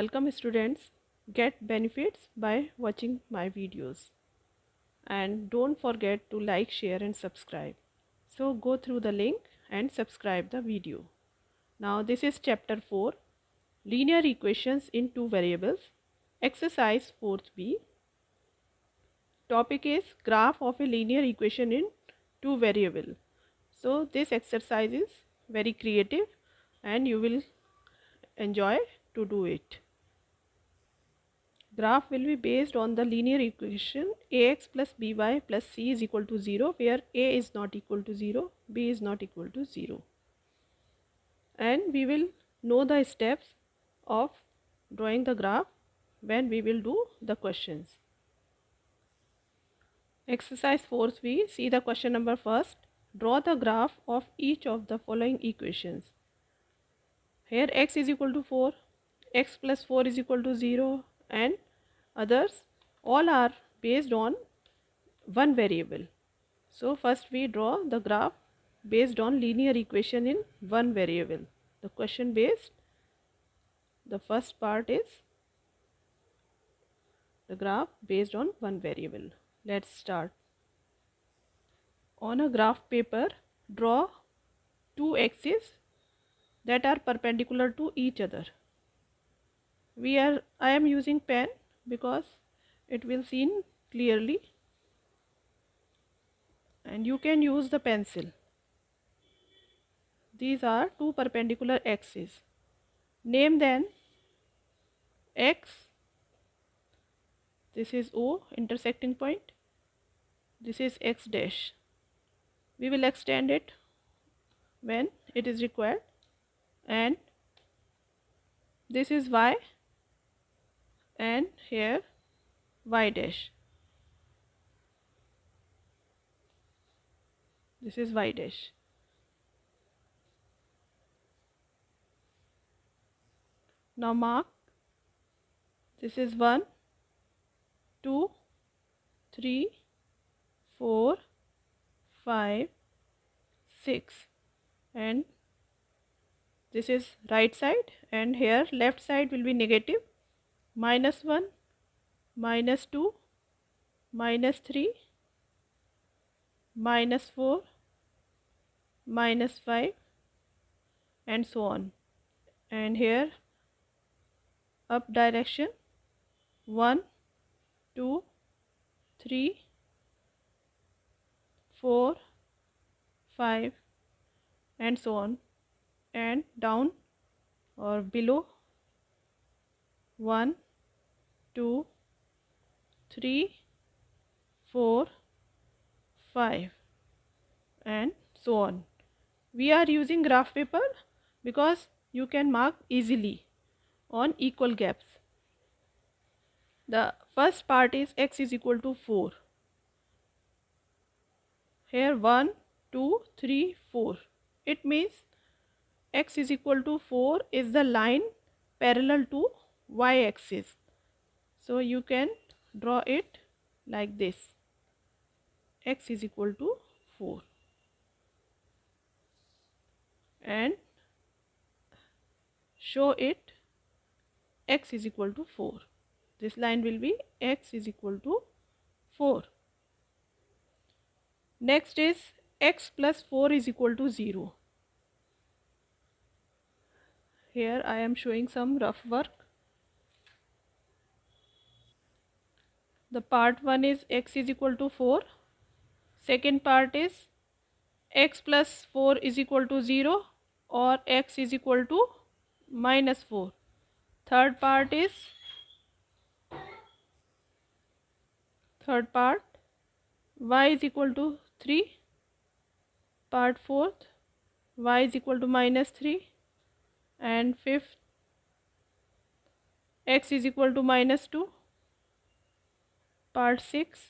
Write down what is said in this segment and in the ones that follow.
Welcome students, get benefits by watching my videos and don't forget to like, share and subscribe. So go through the link and subscribe the video. Now this is chapter 4, linear equations in two variables, exercise 4b. Topic is graph of a linear equation in two variable. So this exercise is very creative and you will enjoy to do it. Graph will be based on the linear equation ax plus by plus c is equal to 0, where a is not equal to 0, b is not equal to 0. And we will know the steps of drawing the graph when we will do the questions. Exercise 4b, see the question number first. Draw the graph of each of the following equations. Here x is equal to 4, x plus 4 is equal to 0 and others all are based on one variable. So first we draw the graph based on linear equation in one variable. The question based, the first part is the graph based on one variable. Let's start. On a graph paper, draw two axes that are perpendicular to each other. I am using pen because it will seen clearly, and you can use the pencil. These are two perpendicular axes. Name them x, this is O intersecting point, this is x dash. We will extend it when it is required, and this is y and here y dash. This is y dash. Now mark, this is 1, 2, 3, 4, 5, 6 and this is right side, and here left side will be negative, -1, -2, -3, -4, -5 and so on. And here up direction 1, 2, 3, 4, 5 and so on, and down or below 1, 2, 3, 4, 5 and so on. We are using graph paper because you can mark easily on equal gaps. The first part is x is equal to 4. Here 1, 2, 3, 4. It means x is equal to 4 is the line parallel to y axis. So you can draw it like this. X is equal to 4 and show it x is equal to 4. This line will be x is equal to 4. Next is x plus 4 is equal to 0. Here I am showing some rough work. The part 1 is x is equal to 4. Second part is x plus 4 is equal to 0 or x is equal to -4. Third part y is equal to 3. Part fourth, y is equal to -3. And fifth, x is equal to -2. Part 6,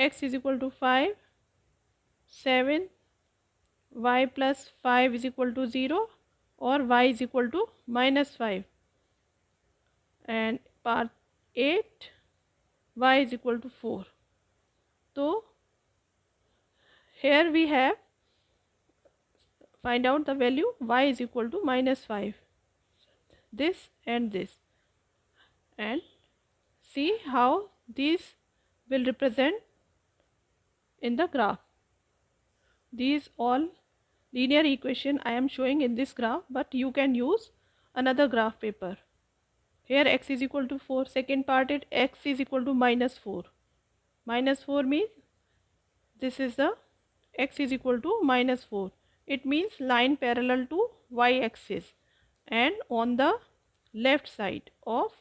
x is equal to 5. 7, y plus 5 is equal to 0 or y is equal to -5. And part 8, y is equal to 4. So here we have find out the value y is equal to -5, this and this. and see how these will represent in the graph. These all linear equation I am showing in this graph, but you can use another graph paper. Here x is equal to 4, second part it x is equal to minus 4. Minus 4 means this is the x is equal to minus 4. It means line parallel to y axis and on the left side of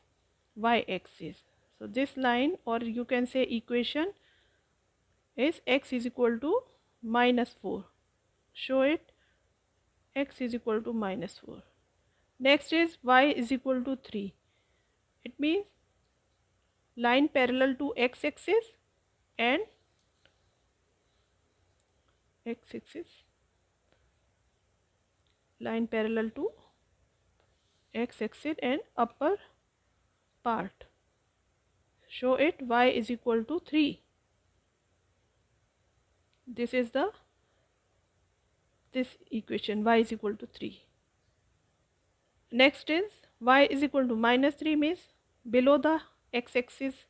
y axis. So this line, or you can say equation, is x is equal to minus 4. Show it, x is equal to minus 4. Next is y is equal to 3. It means line parallel to x axis and x axis, line parallel to x axis and upper part. Show it, y is equal to 3. This is this equation, y is equal to 3. Next is y is equal to minus 3 means below the x axis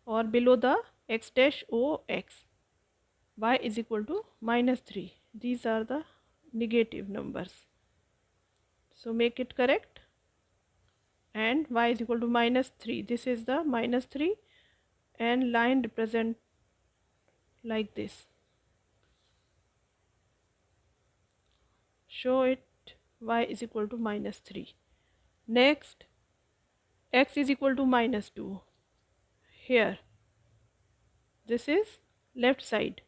or below the x dash o x. Y is equal to minus 3. These are the negative numbers. So make it correct. And y is equal to minus 3. This is the minus 3 and line represent like this. Show it, y is equal to minus 3. Next, x is equal to minus 2. Here, this is left side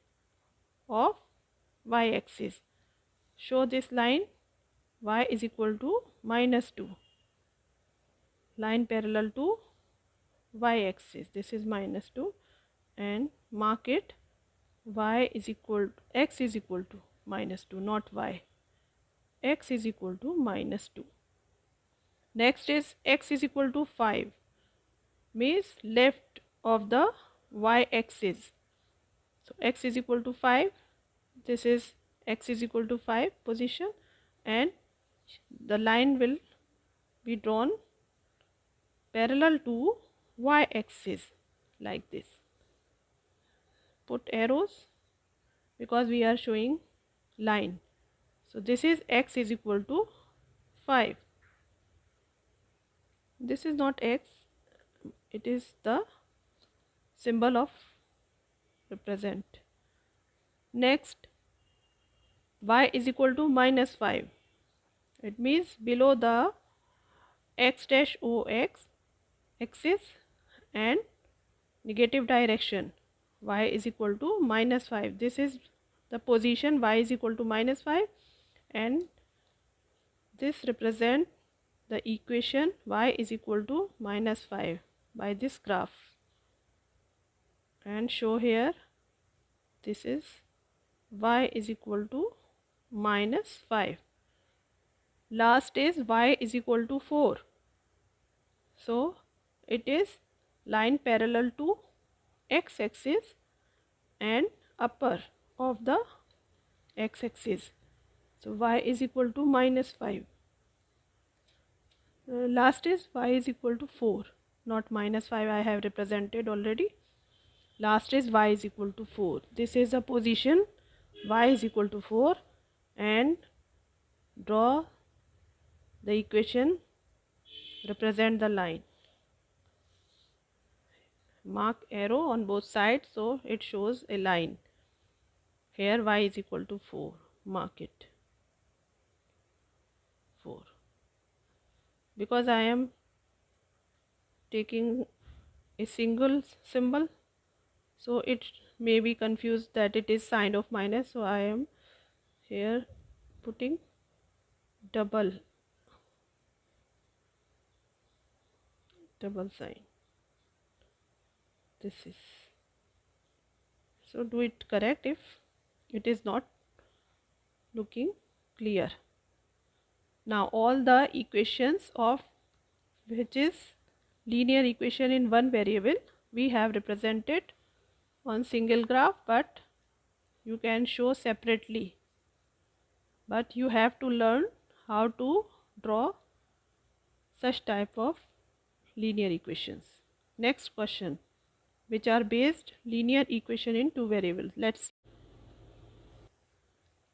of y axis. Show this line, y is equal to minus 2. Line parallel to y axis. This is minus 2 and mark it, y is equal to, x is equal to minus 2, not y. X is equal to minus 2. Next is x is equal to 5 means left of the y axis. So x is equal to 5. This is x is equal to 5 position and the line will be drawn parallel to y axis like this. Put arrows because we are showing line. So this is x is equal to 5. This is not x, it is the symbol of represent. Next, y is equal to minus 5. It means below the x dash o x axis and negative direction, y is equal to minus 5. This is the position, y is equal to minus 5 and this represent the equation y is equal to minus 5 by this graph. And show here, this is y is equal to minus 5. Last is y is equal to 4. So it is line parallel to x axis and upper of the x axis. So y is equal to minus 5. Last is y is equal to 4, not minus 5, I have represented already. Last is y is equal to 4. This is the position, y is equal to 4 and draw the equation, represent the line. Mark arrow on both sides so it shows a line. Here y is equal to 4, mark it 4. Because I am taking a single symbol, so it may be confused that it is sign of minus, so I am here putting double sign. This is, so do it correct if it is not looking clear. Now all the equations of which is linear equation in one variable we have represented on single graph, but you can show separately, but you have to learn how to draw such type of linear equations. Next question, which are based linear equation in two variables. Let's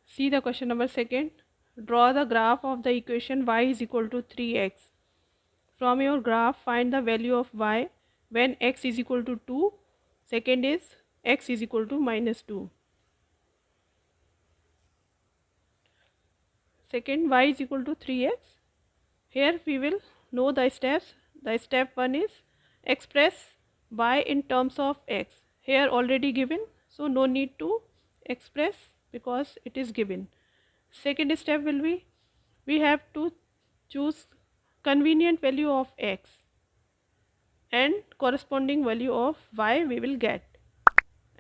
see the question number second. Draw the graph of the equation y is equal to 3x. From your graph, find the value of y when x is equal to 2. Second is x is equal to minus 2. Second, y is equal to 3x. Here we will know the steps. The step 1 is express y in terms of x. Here already given, so no need to express because it is given. Second step will be, we have to choose convenient value of x and corresponding value of y we will get.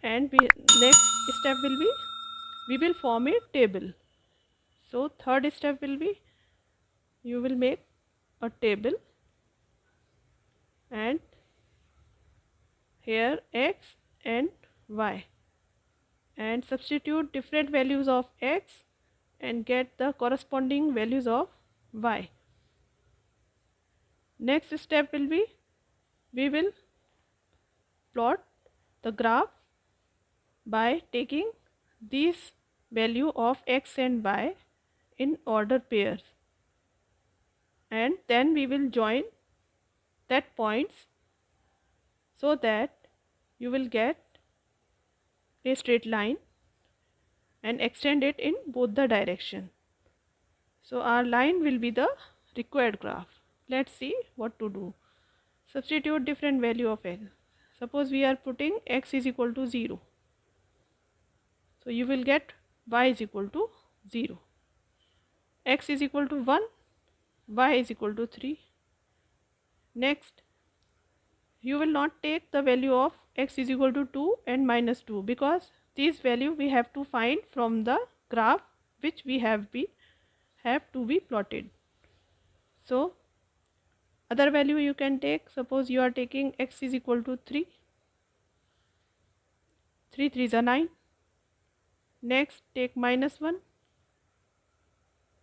And next step will be, we will form a table. So third step will be, you will make a table and here x and y and substitute different values of x and get the corresponding values of y. Next step will be, we will plot the graph by taking these value of x and y in order pairs, and then we will join that points so that you will get a straight line and extend it in both the direction. So our line will be the required graph. Let's see what to do. Substitute different value of x. Suppose we are putting x is equal to 0. So you will get y is equal to 0. X is equal to 1, y is equal to 3. Next, you will not take the value of x is equal to 2 and minus 2 because this value we have to find from the graph which we have to be plotted. So other value you can take, suppose you are taking x is equal to 3, 3 3s are 9. Next take minus 1,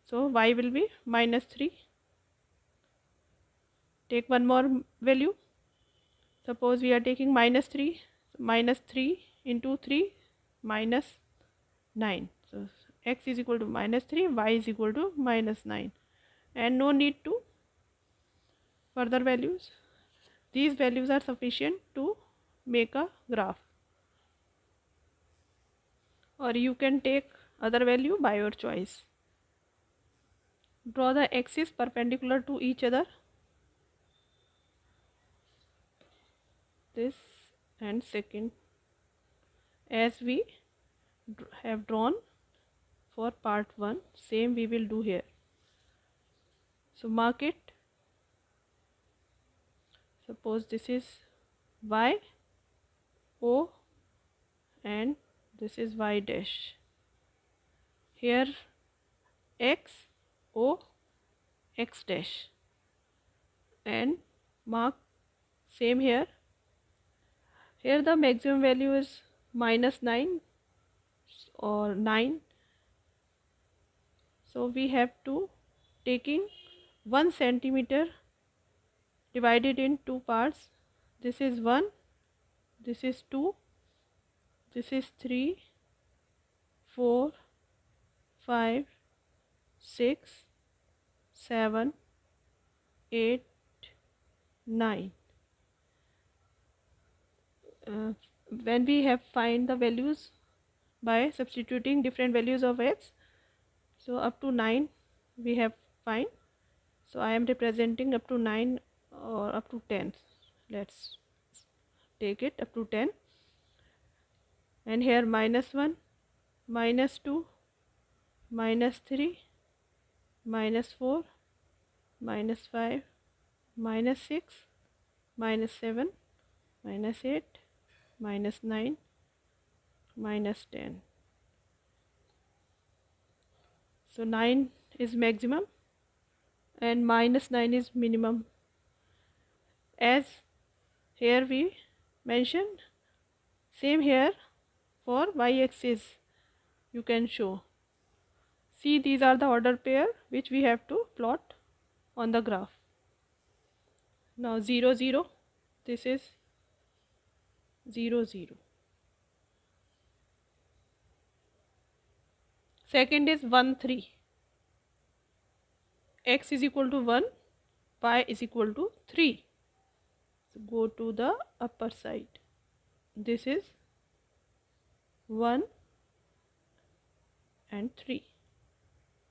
so y will be minus 3. Take one more value, suppose we are taking minus 3, minus 3 into 3 minus 9. So x is equal to minus 3, y is equal to minus 9, and no need to further values. These values are sufficient to make a graph, or you can take other value by your choice. Draw the axes perpendicular to each other, this and second, as we have drawn for part 1, same we will do here. So mark it. Suppose this is y o and this is y dash. Here x o x dash, and mark same here. Here the maximum value is minus 9 or 9, so we have to taking 1 centimeter divided in two parts. This is 1, this is 2, this is 3, 4, 5, 6, 7, 8, 9. When we have find the values by substituting different values of x, so up to 9 we have find. So I am representing up to 9 or up to 10. Let's take it up to 10. And here minus 1, minus 2, minus 3, minus 4, minus 5, minus 6, minus 7, minus 8, minus 9, minus 10. So 9 is maximum and minus 9 is minimum. As here we mentioned, same here for y-axis you can show. See, these are the order pair which we have to plot on the graph. Now 0 0, this is 0 0. Second is 1 3. X is equal to 1, y is equal to 3. So go to the upper side. This is 1 and 3.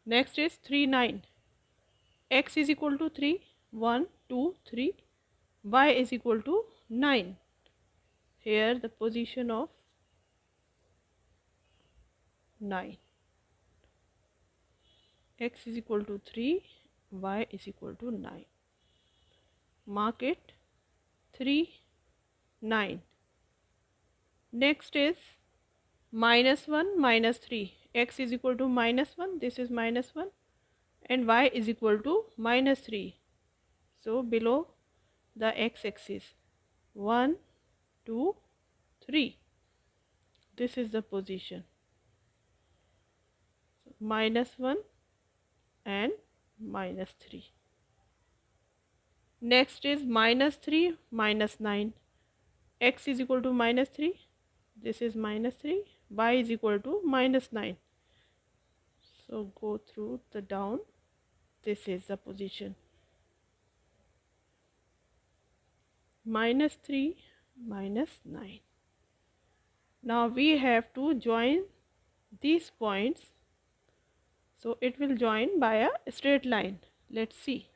Next is 3 9. X is equal to 3, 1 2 3. Y is equal to 9. Here the position of 9. X is equal to 3, y is equal to 9. Mark it 3 9. Next is -1 -3. X is equal to -1, this is -1, and y is equal to -3. So below the x-axis 1 2 3. This is the position. So -1 and -3. Next is -3 -9. X is equal to -3, this is -3, y is equal to -9. So go through the down, this is the position. -3 -9. Now we have to join these points, so it will join by a straight line. Let's see.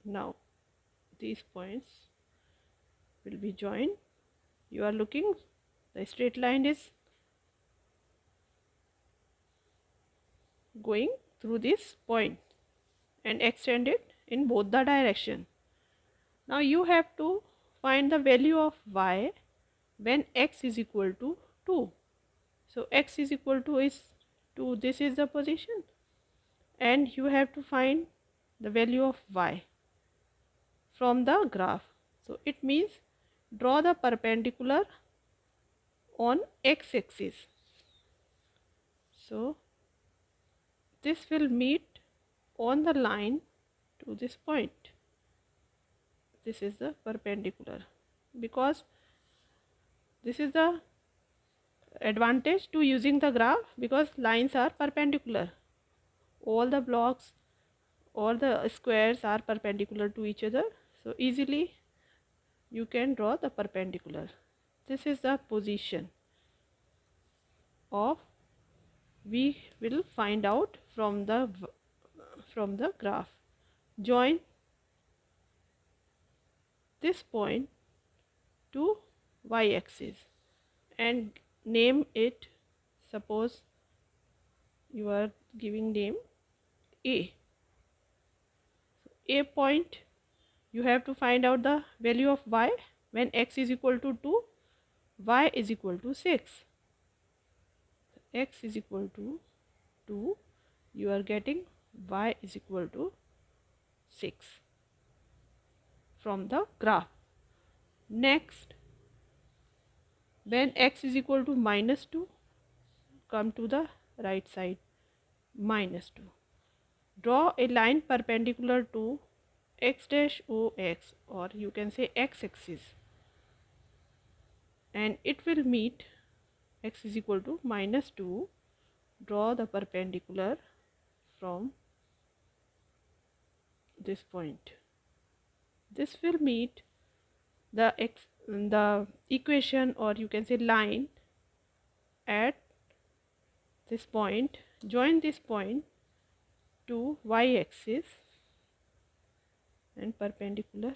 Now these points will be joined. You are looking, the straight line is going through this point and extended in both the direction. Now you have to find the value of y when x is equal to 2. So x is equal to is 2, this is the position, and you have to find the value of y from the graph. So it means draw the perpendicular on x-axis. So this will meet on the line to this point. This is the perpendicular, because this is the advantage to using the graph, because lines are perpendicular. All the blocks or the squares are perpendicular to each other, so easily you can draw the perpendicular. This is the position of, we will find out from the graph. Join this point to y-axis and name it, suppose you are giving name A. A point, you have to find out the value of y when x is equal to 2, y is equal to 6. X is equal to 2, you are getting y is equal to 6 from the graph. Next, when x is equal to -2, come to the right side, -2. Draw a line perpendicular to x dash o x, or you can say x-axis, and it will meet x is equal to -2. Draw the perpendicular from this point. This will meet the equation, or you can say line, at this point. Join this point to y-axis and perpendicular.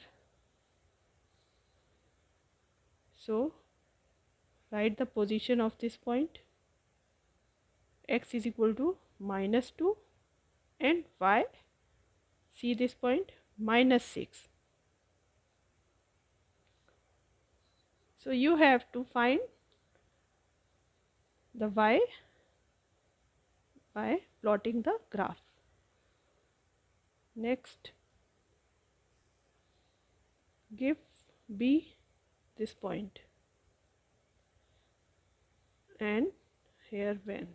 So write the position of this point. X is equal to -2 and y, see this point, -6. So you have to find the y by plotting the graph. Next, give B this point. and here when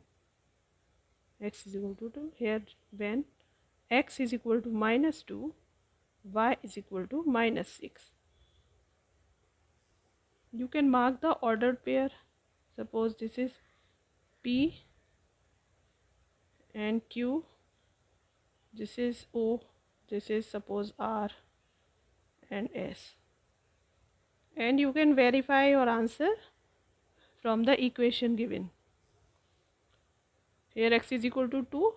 x is equal to 2, here when x is equal to -2, y is equal to -6. You can mark the ordered pair. Suppose this is P and Q, this is O, this is suppose R and S. And you can verify your answer from the equation given. Here x is equal to 2,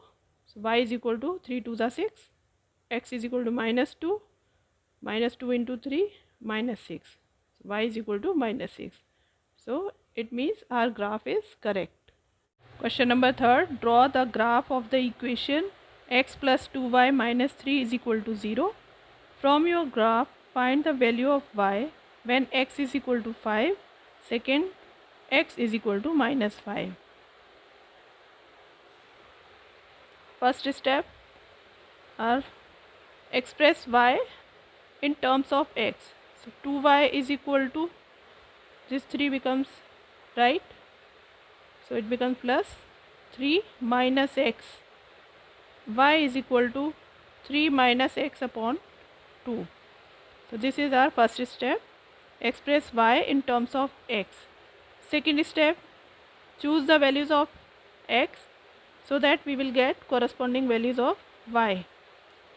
so y is equal to 3 2s are 6, x is equal to -2, -2 into 3, -6, so y is equal to -6. So it means our graph is correct. Question number 3, draw the graph of the equation x plus 2y minus 3 is equal to 0. From your graph, find the value of y when x is equal to 5, second x is equal to -5. First step are express y in terms of x. So 2y is equal to, this 3 becomes right, so it becomes plus 3 minus x. Y is equal to 3 minus x upon 2. So this is our first step, express y in terms of x. Second step, choose the values of x so that we will get corresponding values of y.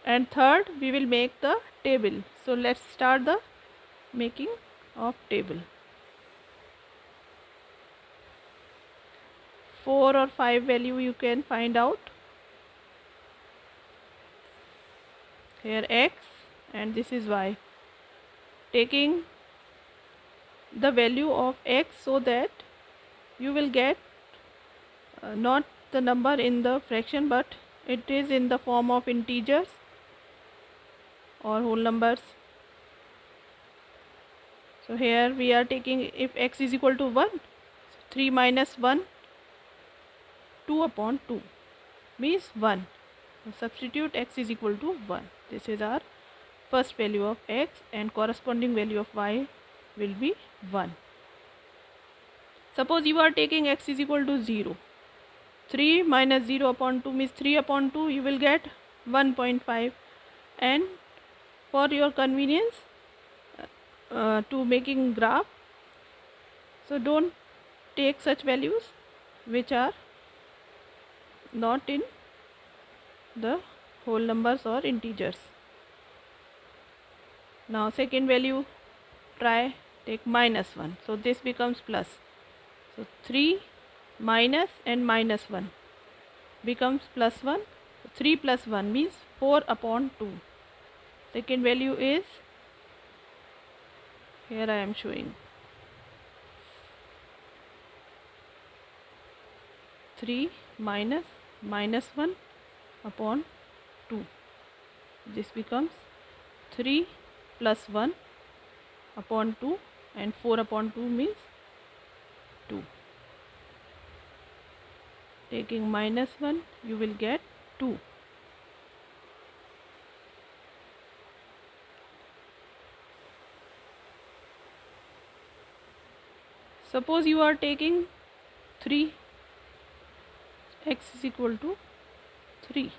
And third, we will make the table. So let's start the making of table. 4 or 5 value you can find out. Here x and this is y. Taking the value of x so that you will get not the number in the fraction but it is in the form of integers or whole numbers. So here we are taking, if x is equal to 1, 3 minus 1, 2 upon 2 means 1. So substitute x is equal to 1. This is our first value of x and corresponding value of y will be 1. Suppose you are taking x is equal to 0. 3 minus 0 upon 2 means 3 upon 2, you will get 1.5. And for your convenience to making graph, so don't take such values which are not in the whole numbers or integers. Now second value, try take -1, so this becomes plus. So 3 minus and -1 becomes +1. 3 plus 1 means 4 upon 2. Second value is, here I am showing 3 minus -1 upon 2. This becomes 3 plus 1 upon 2 and 4 upon 2 means 2. Taking -1 you will get 2. Suppose you are taking 3, x is equal to 3.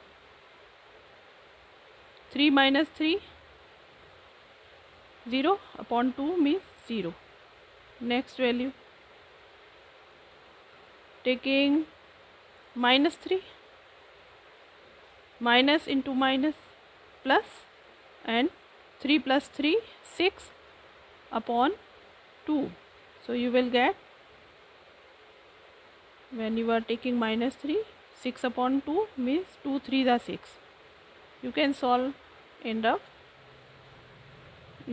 3 minus 3, 0 upon 2 means 0. Next value, taking -3, minus into minus plus, and 3 plus 3, 6 upon 2. So you will get, when you are taking -3, 6 upon 2 means 2 3s are 6. You can solve in rough.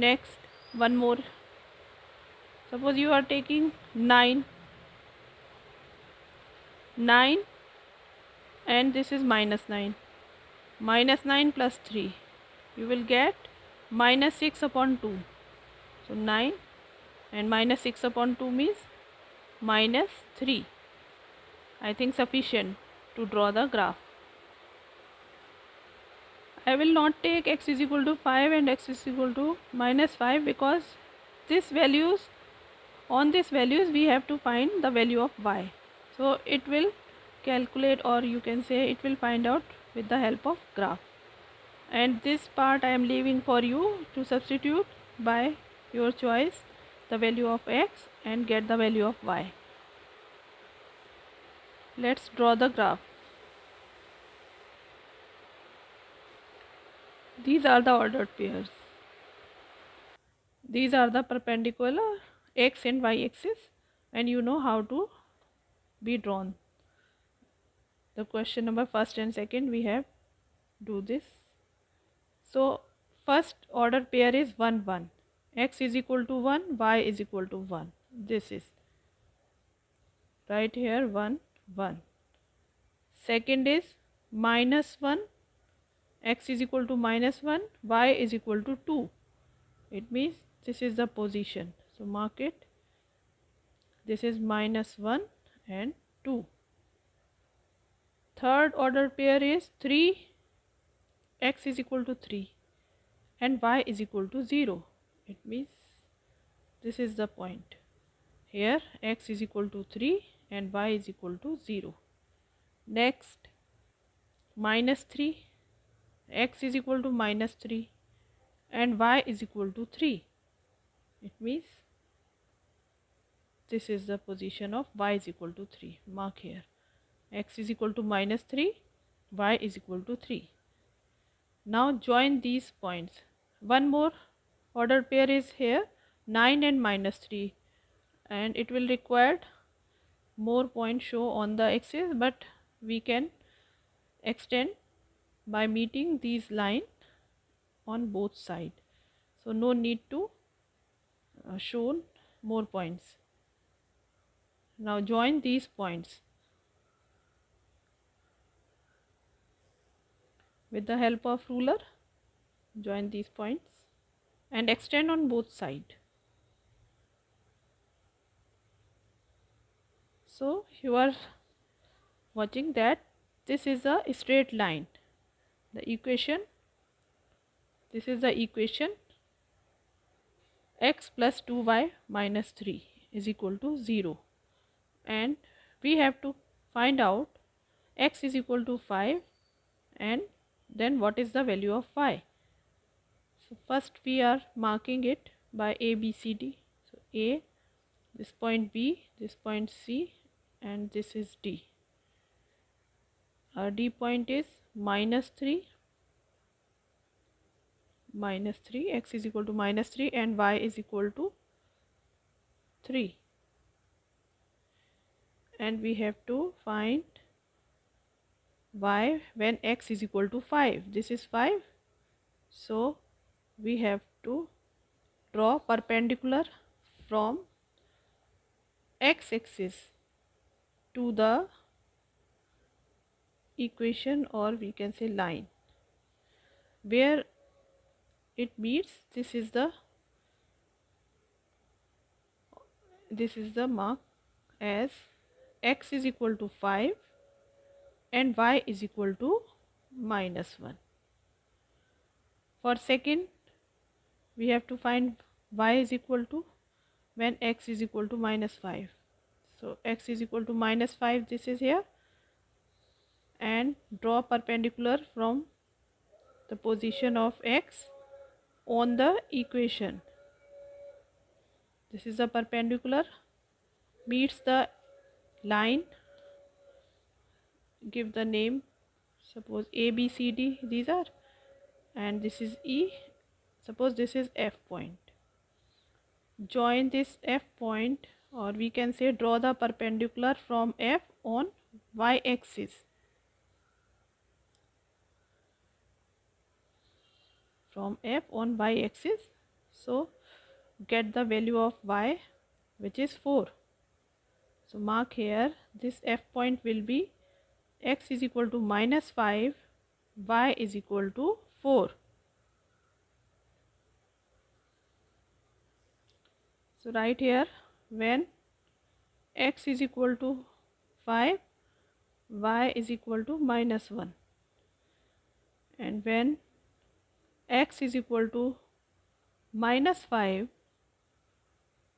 Next, one more. Suppose you are taking 9 and this is -9. -9 plus 3, you will get -6 upon 2. So 9 and -6 upon 2 means -3. I think sufficient to draw the graph. I will not take x is equal to 5 and x is equal to -5 because these values, on these values we have to find the value of y. So it will calculate, or you can say it will find out with the help of graph. And this part I am leaving for you to substitute by your choice the value of x and get the value of y. Let's draw the graph. These are the ordered pairs. These are the perpendicular x and y axis, and you know how to be drawn. The question number first and second we have do this. So first order pair is 1 1. X is equal to 1, y is equal to 1. This is right here 1 1. Second is minus 1, x is equal to minus 1, y is equal to 2. It means this is the position. So mark it. This is minus 1 and 2. Third order pair is 3, x is equal to 3 and y is equal to 0. It means this is the point. Here x is equal to 3 and y is equal to 0. Next, minus 3, x is equal to minus 3 and y is equal to 3. It means this is the position of y is equal to 3. Mark here. X is equal to minus 3, y is equal to 3. Now join these points. One more ordered pair is here, 9 and minus 3, and it will require more points show on the axis, but we can extend by meeting these lines on both sides. So no need to show more points. Now join these points. With the help of ruler, join these points and extend on both sides. So you are watching that this is a straight line. The equation, this is the equation x plus 2y minus 3 is equal to 0. And we have to find out x is equal to 5 and then what is the value of y. So first we are marking it by a, b, c, d. So a, this point b, this point c, and this is d. Our d point is minus 3, x is equal to minus 3 and y is equal to 3. And we have to find y when x is equal to 5. This is 5. So we have to draw perpendicular from x axis to the equation, or we can say line where it meets. This is the mark as x is equal to 5 and y is equal to minus 1. For second, we have to find y is equal to when x is equal to minus 5. So x is equal to minus 5, this is here, and draw perpendicular from the position of x on the equation. This is the perpendicular, meets the line, give the name, suppose a, b, c, d, these are, and this is e, suppose this is f point. Join this f point, or we can say draw the perpendicular from f on y axis. From f on y axis. So get the value of y, which is 4. So mark here, this f point will be x is equal to minus 5, y is equal to 4. So right here, when x is equal to 5, y is equal to minus 1, and when x is equal to minus 5,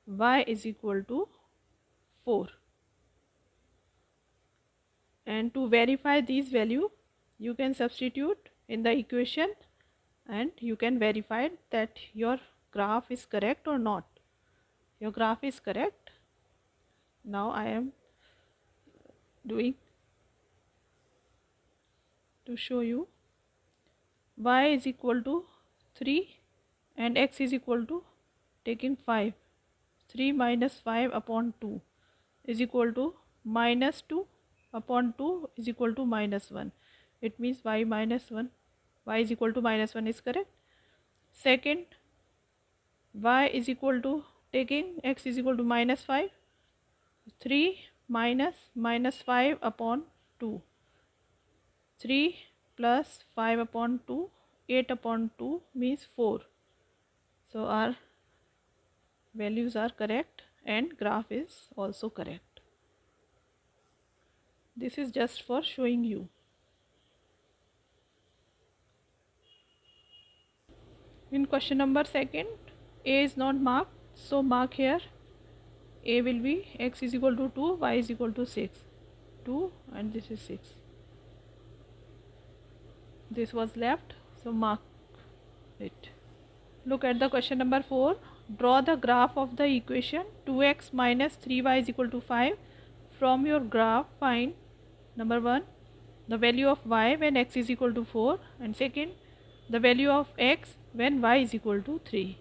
y is equal to 4. and to verify these value you can substitute in the equation and you can verify that your graph is correct or not. Your graph is correct. Now I am doing to show you. Y is equal to 3 and x is equal to taking 5. 3 minus 5 upon 2 is equal to minus 2 upon 2 is equal to minus 1. It means y minus 1. Y is equal to minus 1 is correct. Second, y is equal to taking x is equal to minus 5. 3 minus 5 upon 2. 3 plus 5 upon 2, 8 upon 2 means 4. So our values are correct and graph is also correct. This is just for showing you. In question number second, A is not marked, so mark here. A will be x is equal to 2, y is equal to 6. 2 and this is 6. This was left, so mark it. Look at the question number 4. Draw the graph of the equation 2x minus 3y is equal to 5. From your graph, find number 1 the value of y when x is equal to 4, and second the value of x when y is equal to 3.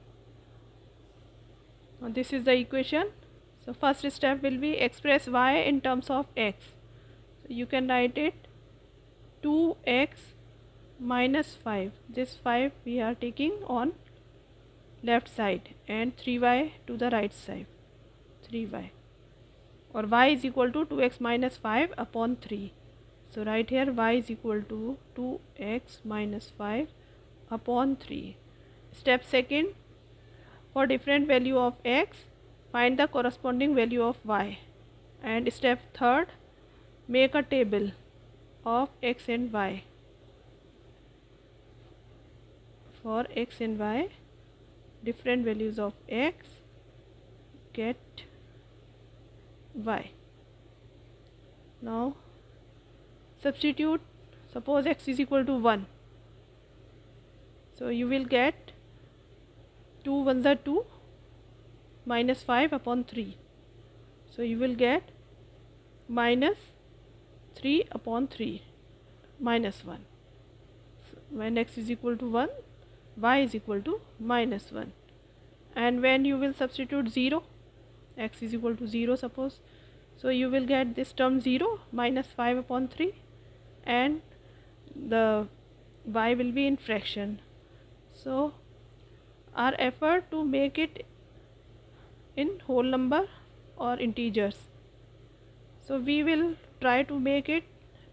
Now this is the equation. So first step will be express y in terms of x. So you can write it 2x minus 5. This 5 we are taking on left side and 3y to the right side. 3y or y is equal to 2x minus 5 upon 3. So right here y is equal to 2x minus 5 upon 3. Step second, for different value of x, find the corresponding value of y. And step third, make a table of x and y. For x and y, different values of x, get y. Now substitute, suppose x is equal to 1. So you will get 2 ones are 2 minus 5 upon 3. So you will get minus 3 upon 3 minus 1. So when x is equal to 1, y is equal to minus 1. And when you will substitute 0, x is equal to 0 suppose. So you will get this term 0 minus 5 upon 3 and the y will be in fraction. So our effort to make it in whole number or integers. So we will try to make it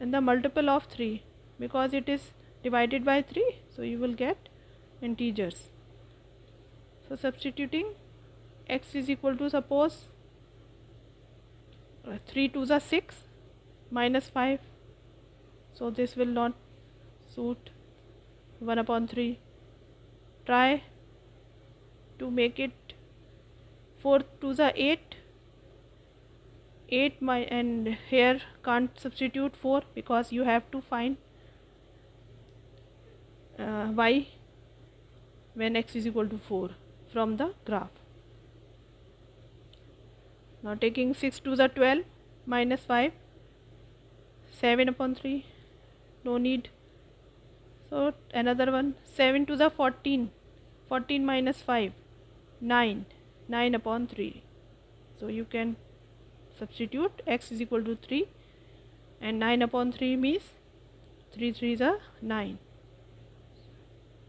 in the multiple of 3 because it is divided by 3. So you will get integers. So substituting x is equal to suppose 3 2s are 6 minus 5. So this will not suit 1 upon 3. Try to make it 4 2s are 8. 8 and here can't substitute 4 because you have to find y when x is equal to 4 from the graph. Now taking 6 2s are 12 minus 5, 7 upon 3, no need. So another one, 7 2s are 14, 14 minus 5, 9, 9 upon 3. So you can substitute x is equal to 3 and 9 upon 3 means 3 3s are 9,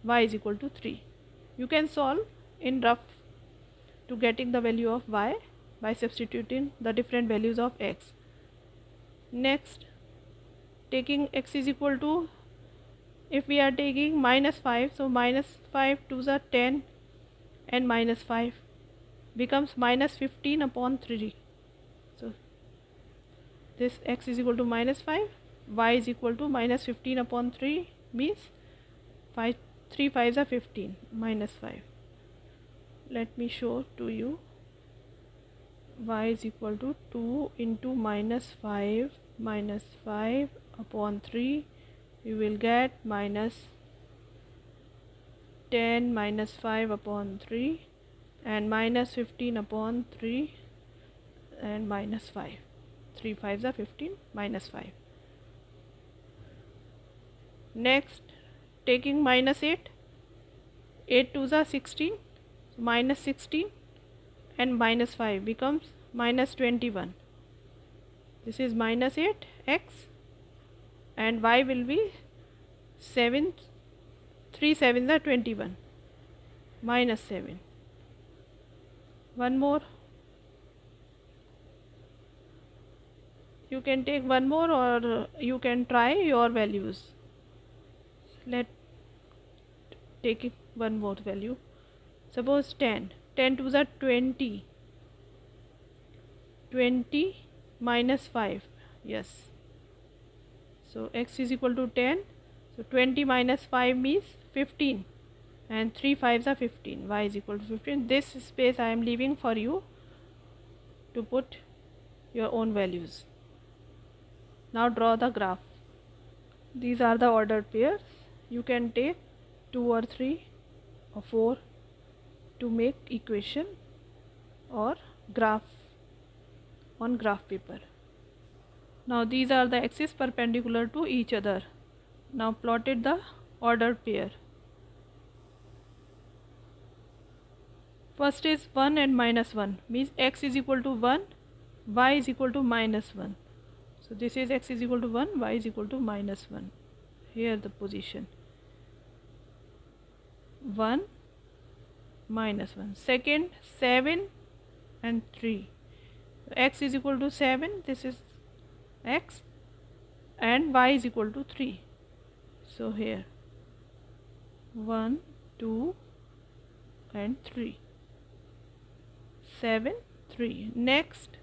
y is equal to 3. You can solve in rough to getting the value of y by substituting the different values of x. Next, taking x is equal to, if we are taking minus 5, so minus 5 2s are 10 and minus 5 becomes minus 15 upon 3. So this x is equal to minus 5, y is equal to minus 15 upon 3 means 5 3 5s are 15 minus 5. Let me show to you. Y is equal to 2 into minus 5 minus 5 upon 3, you will get minus 10 minus 5 upon 3 and minus 15 upon 3 and minus 5. 3 5s are 15 minus 5. Next, taking minus 8, 8 2s are 16, so minus 16 and minus 5 becomes minus 21. This is minus 8x and y will be 7, 3 7s are 21, minus 7. One more. You can take one more or you can try your values. Let take one more value. Suppose 10. 10 2s are 20. 20 minus 5. Yes. So x is equal to 10. So 20 minus 5 means 15. And 3 5s are 15. Y is equal to 15. This space I am leaving for you to put your own values. Now draw the graph. These are the ordered pairs. You can take 2 or 3 or 4 to make equation or graph on graph paper. Now these are the axes perpendicular to each other. Now plotted the ordered pair. First is 1 and minus 1, means x is equal to 1, y is equal to minus 1. So this is x is equal to 1, y is equal to minus 1. Here the position 1 minus 1. Second, 7 and 3. X is equal to 7, this is x, and y is equal to 3. So here 1 2 and 3, 7 3. Next,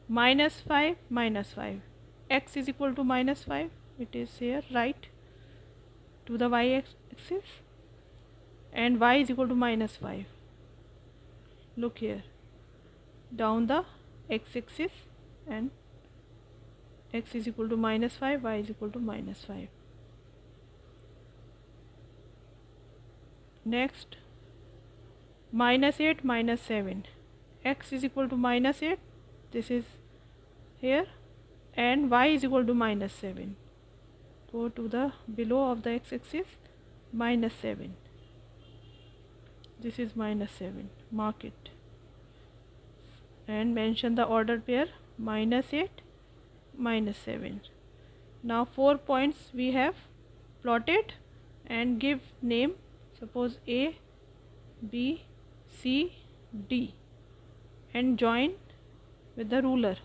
minus 5 minus 5. X is equal to minus 5, it is here right to the y axis, and y is equal to minus 5. Look here, down the x axis, and x is equal to minus 5, y is equal to minus 5. Next, minus 8 minus 7. X is equal to minus 8, this is here, and y is equal to minus 7. Go to the below of the x axis, minus 7. This is minus 7. Mark it and mention the ordered pair minus 8 minus 7. Now 4 points we have plotted and give name. Suppose A, B, C, D, and join with the ruler.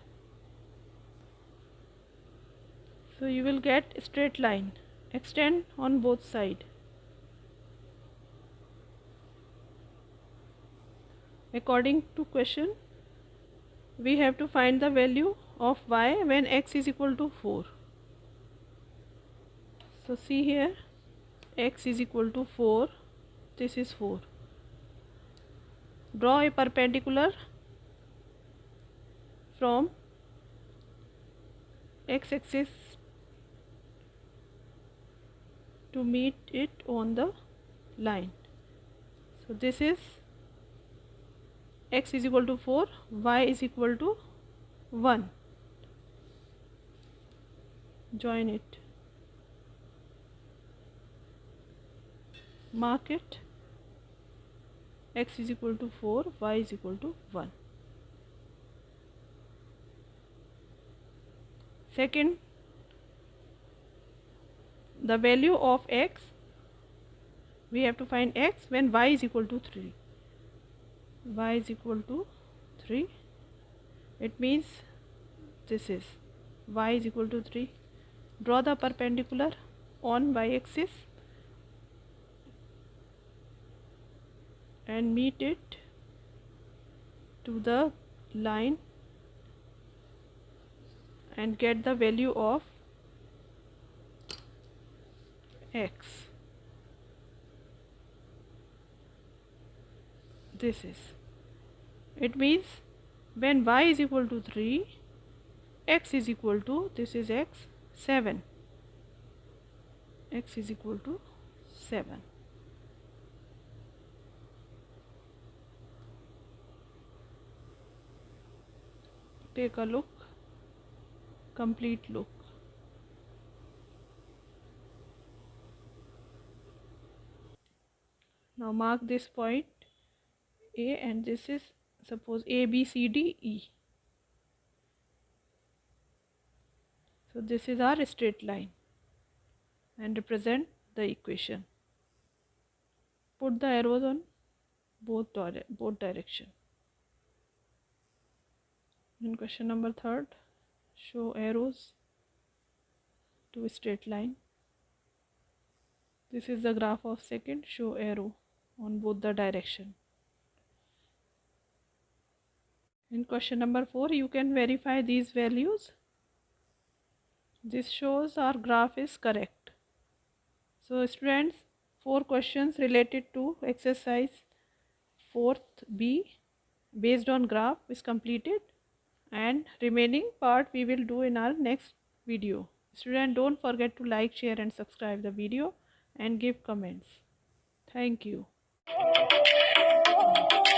So you will get a straight line. Extend on both sides. According to question, we have to find the value of y when x is equal to 4. So see here, x is equal to 4, this is 4. Draw a perpendicular from x axis to meet it on the line. So this is x is equal to 4, y is equal to 1. Join it. Mark it. X is equal to 4, y is equal to 1. Second, the value of x, we have to find x when y is equal to 3. Y is equal to 3. It means this is y is equal to 3. Draw the perpendicular on y axis and meet it to the line and get the value of x. This is, it means when y is equal to 3, x is equal to, this is x, 7. X is equal to 7. Take a look, complete look. Now mark this point A, and this is, suppose, A, B, C, D, E. So this is our straight line and represent the equation. Put the arrows on both direction. In question number 3, show arrows to a straight line. This is the graph of second, show arrow on both the direction. In question number 4, you can verify these values. This shows our graph is correct. So students, 4 questions related to exercise 4th B based on graph is completed, and remaining part we will do in our next video. Students, don't forget to like, share and subscribe the video and give comments. Thank you.